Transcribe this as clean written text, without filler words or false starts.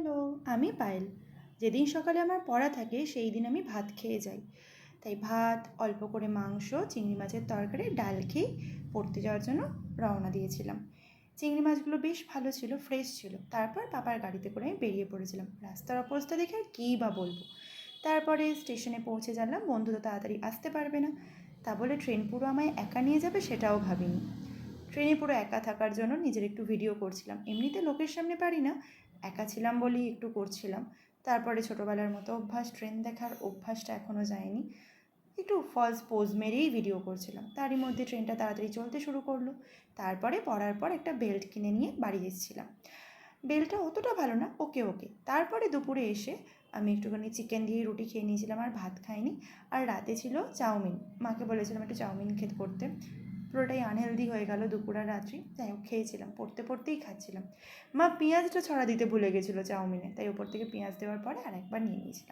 Hello, আমি পায়েল। যেদিন সকালে আমার পড়া থাকে সেই দিন আমি ভাত খেয়ে যাই। তাই ভাত, অল্প করে মাংস, চিংড়ি মাছের তরকারি, ডাল খেয়ে পড়তে যাওয়ার জন্য রওনা দিয়েছিলাম। চিংড়ি মাছগুলো বেশ ভালো ছিল, ফ্রেশ ছিল। তারপর পাপার গাড়িতে করে আমি বেরিয়ে পড়েছিলাম। রাস্তার অবস্থা দেখে আর কী বা বলবো। তারপরে স্টেশনে পৌঁছে জানলাম বন্ধু তো তাড়াতাড়ি আসতে পারবে না। তা বলে ট্রেন পুরো আমায় একা নিয়ে যাবে সেটাও ভাবিনি। ট্রেনে পুরো একা থাকার জন্য নিজের একটু ভিডিও করছিলাম। এমনিতে লোকের সামনে পারি না, একা ছিলাম বলেই একটু করছিলাম। তারপরে ছোটোবেলার মতো অভ্যাস, ট্রেন দেখার অভ্যাসটা এখনও যায়নি। একটু ফলস পোজ মেরেই ভিডিও করছিলাম। তারই মধ্যে ট্রেনটা তাড়াতাড়ি চলতে শুরু করলো। তারপরে পড়ার পর একটা বেল্ট কিনে নিয়ে বাড়ি এসেছিলাম। বেলটা অতটা ভালো না, ওকে ওকে। তারপরে দুপুরে এসে আমি একটুখানি চিকেন দিয়ে রুটি খেয়ে নিয়েছিলাম, আর ভাত খাইনি। আর রাতে ছিল চাউমিন। মাকে বলেছিলাম একটু চাউমিন খেতে করতে। পুরোটাই আনহেলদি হয়ে গেল দুপুর আর রাত্রি। যাই হোক, খেয়েছিলাম, পড়তে পড়তেই খাচ্ছিলাম। মা পেঁয়াজটা ছড়া দিতে ভুলে গেছিলো চাউমিনে, তাই ওপর থেকে পেঁয়াজ দেওয়ার পরে আর একবার নিয়ে নিয়েছিলাম।